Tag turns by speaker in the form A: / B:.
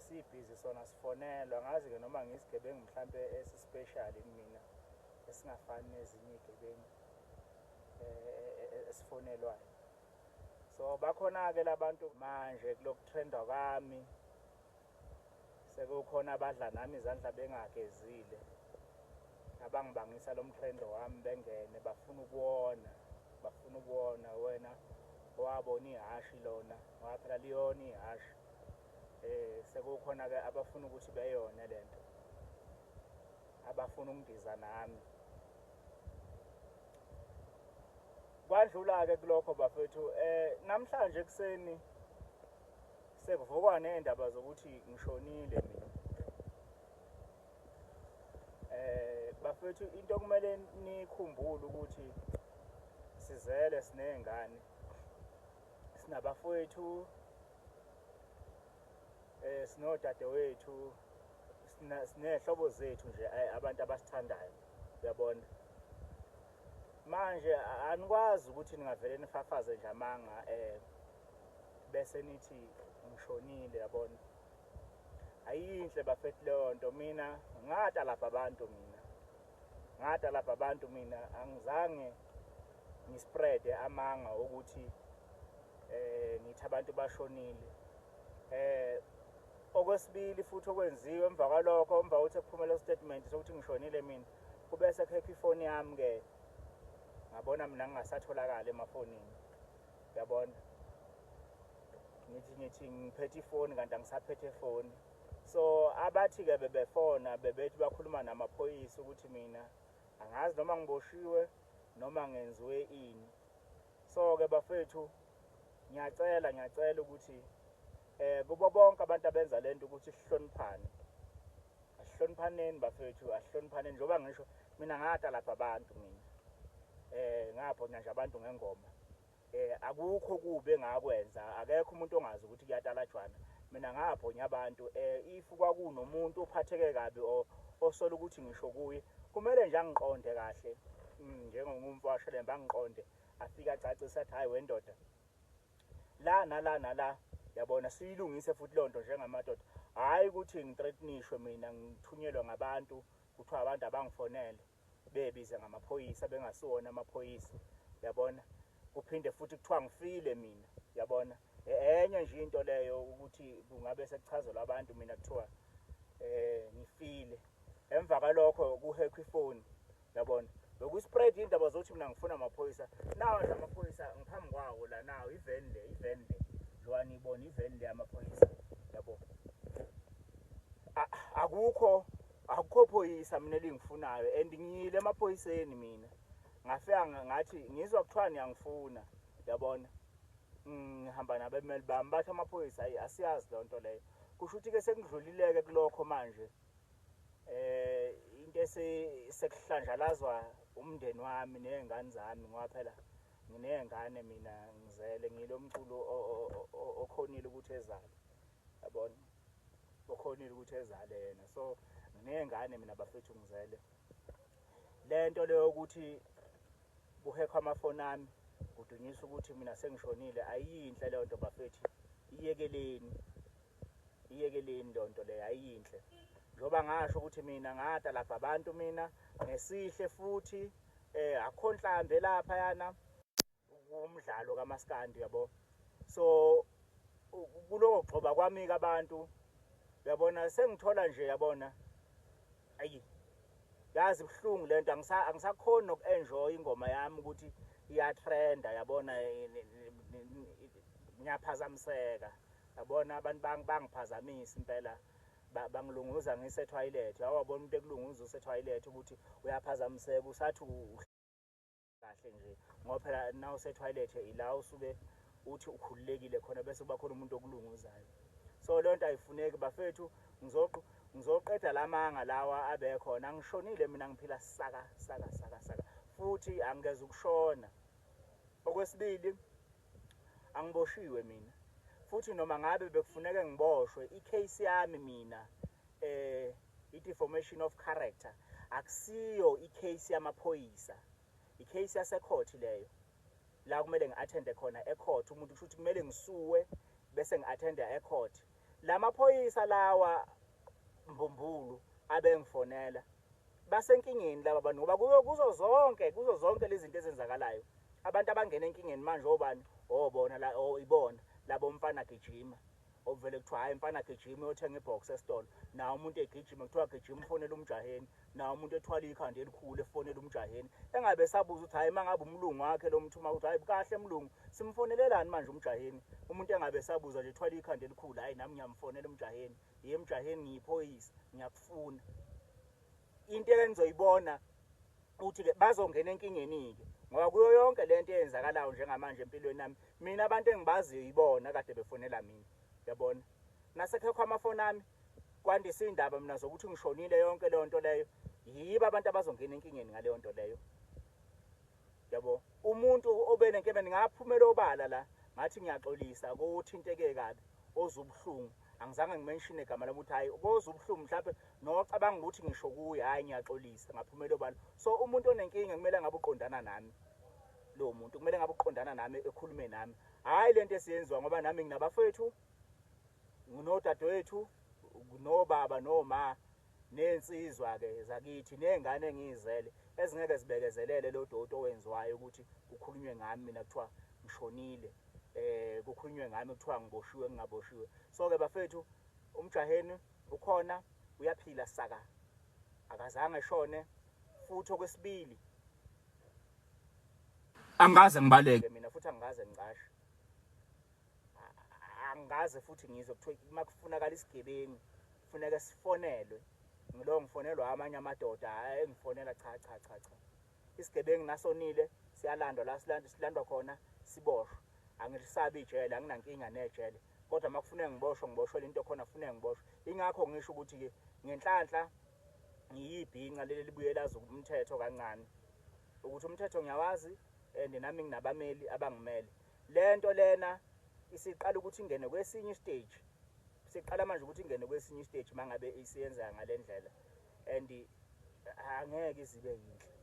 A: sibhizi sona sifonelwa ngazi ke noma ngisigebengu mhlambe esispecial mina esingafani nezinye igebengu esifonelwayo. So bakhona ke labantu manje kulokutrenda kwami sekukhona abadla nami izandla bengagezile abangibangisa lo mtrendo wami bengene bafuna ukuwona wena owabona ihashi lona ngoba phela liyona ihashi. Sekukhona ke abafuna ukuthi beyone lento abafuna ungidiza nami. Kwadlula ke kulokho bafethu namhlanje ekseni sekuvukwa nezindaba zokuthi ngishonile mina. Bafethu into okumele nikhumbule ukuthi sizele sinezingane sinabafowethu sinodadewethu sinehlobo zethu nje abantu abasithandayo uyabona. Manje anikwazi ukuthi ningavele nifafaze nje amanga bese nithi ngishonile yabona. Ayinhle bafethu leyo nto. Mina ngada lapha abantu mina angizange ngispread amanga ukuthi nithi abantu bashonile. Okwesibili futhi okwenziwe emva kwalokho emva ukuthi kuphumele statement sokuthi ngishonile mina kubese kuhekha ifoni yami ke ngabona mina ngingasatholakala emafonini uyabona. Ngithi ngiphethe ifoni kanti angisaphethe ifoni. So abathi ke bebefona bebethi bakhuluma namaphoyisa ukuthi mina angazi noma ngiboshiwe noma ngenziwe ini. So ke bafethu ngiyacela ukuthi kubo bonke abantu abenza lento ukuthi sihloniphane. Asihloniphaneni bafethu, asihloniphaneni njengoba ngisho mina ngada lapha abantu mina. Ngaphonya nje abantu ngengoma. Akukho kube engakwenza, akekho umuntu ongazi ukuthi kuyatalajwana. Mina ngaphonya abantu if kwakunomuntu ophatheke kabi osola ukuthi ngisho kuye kumele nje angiqonde kahle njengomfowashe lemba angiqonde afika acacisa athi hayi wendoda la nala yabona siyilungise futhi lonto njengamadoda. Hayi ukuthi ngithreatenishwe mina ngithunyelwe ngabantu kuthiwa abantu abangifonele bebize ngamaphoyisa bengasiwona amaphoyisa yabona. Kuphinde futhi kuthiwa ngifile mina yabona. Enye nje into leyo ukuthi kungabe sekuchazelwa abantu mina kuthiwa ngifile. Emva kwalokho kuhekwa ifoni yabona. Bekuspread indaba zokuthi mina ngifuna amaphoyisa. Nawo nje amaphoyisa ngiphambi kwawo la nawo iveni le njwani ibona iveni le amaphoyisa yabo. Akukho phoyisa mina elingifunayo and ngiyile emaphoyiseni mina. Ngafika ngathi ngizwa kuthiwa niyangifuna yabona. Ngihamba nabemeli bami bathi amaphoyisa asiyazi lonto leyo. Kusho ukuthi ke sekudlulileke kulokho manje. Into sekuhlanjalazwa umndeni wami nezingane zami ngoba phela nginezingane mina ngizele ngilo mculo okhonile ukuthi ezale yabona. Okhonile ukuthi ezale yena. So nginezingane mina bafethu ngizele. Lento leyo ukuthi kuhekwa amafoni ami kudunyiswa ukuthi mina sengishonile ayinhle leyo nto bafethu. Iyekeleni lonto leyo ayinhle. Njoba ngasho ukuthi mina ngada lapha abantu mina ngesihle futhi akho nhlambe lapha yana umdlalo kaMaskandi yabo. So kuloko gxoba kwami ke abantu yabona sengithola nje yabona. Ayi yazi ibhlungu lento angisakhona nokuenjoy ingoma yami ukuthi iyatrenda yabona. Ngiyaphazamiseka yabona. Abantu bangiphazamisa impela bangilunguza ngise-toilet. Wabona umuntu ekulunguza use-toilet ukuthi uyaphazamiseka usathi kahle nje ngoba phela nawo use-toilet ila usuke uthi ukhululekile khona bese kuba khona umuntu okulunguzayo. So lento ayifuneki bafethu. Ngizoqeda lamanga lawa abekhona. Ngishonile mina ngiphila saka futhi angeze ukushona. Okwesibili angiboshiwe mina futhi noma ngabe bekufuneka ngiboshwe icase yami mina i-deformation of character akusiyo icase yamaphoyisa. Icase yasecourt leyo la kumele ngi-attende khona ecourt. Umuntu kusho ukuthi kumele ngisuwe bese ngi-attenda ecourt. Lamaphoyisa lawa Mbumbulu abengifonela basenkingeni laba bantu ngoba kuzo zonke lezi zinto ezenzakalayo abantu abangena enkingeni manje obani obona la ibona labo mfana gijima ovele kuthiwa hayi mfana gijima uyothenga ibox esitolo nawo umuntu egijima kuthiwa gijima ufonela umjaheni nawo umuntu ethwala ikhanda elikhulu efonela umjaheni engabe sabuza ukuthi hayi mangabe umlungu wakhe lo muntu uma uthi hayi kahle mlungu simfonelelani manje umjaheni umuntu engabe sabuza nje ethwala ikhanda elikhulu hayi nami ngiyamfonela umjaheni yemjaheni ngiyiphoyisa ngiyakufuna into engizoyibona uthi ke bazongena enkingeni ke ngoba kuyo yonke lento eyenzakalayo njengamanje empilweni nami mina abantu engibaziyo yibona kade befonela mina yabona nasekhekho amafoni ami kwandisa indaba mina zokuthi ngishonile yonke leyo nto leyo yibo abantu abazongena enkingeni ngaleyo nto leyo yabo umuntu obenenkinga ningaphumela obala la ngathi ngiyaxolisa ukuthinteke kabi ozubuhlungu angizange ngimention igama lami ukuthi hayi kozubuhlungu mhlawumbe nocabanga ukuthi ngisho kuye hayi ngiyaxolisa ngaphumela obala so umuntu onenkinga kumele ngabe uqondana nami lo muntu kumele ngabe uqondana nami ekhulume nami hayi lento esiyenziwa ngoba nami nginabafethu nginodadewethu nobaba noma nensizwa ke zakithi nezingane engizele ezingeke zibekezelele lo dodo owenziwayo ukuthi kukhulunywe ngami mina kuthiwa ngishonile kukhulunywe ngami kuthiwa ngiboshiwe ngingaboshiwe so ke bafethu umjaheni ukhona uyaphila saka akazange eshone futhi okwesibili angaze ngibaleke mina futhi angaze ngicashe angaze futhi ngizwe kuthiwa makufunakala isigebengu kufuneka sifonelwe ngilo ngifonelwa amanye amadoda hayi ngifonela cha isigebengu nasonile siyalandwa la silandwa khona siboshwe angilisabi ijele anginankinga nejele kodwa makufuneka ngiboshwe into khona kufuneka ngiboshwe ingakho ngisho ukuthi ke ngenhlanhla ngiyibhinqa leli libuye lazi umthetho kancane ukuthi umthetho ngiyawazi and nami nginabameli abangimele lento lena isiqala ukuthi ingene kwesinye stage siqala manje ukuthi ingene kwesinye stage mangabe isiyenza ngalendlela and angeke izibe yinhle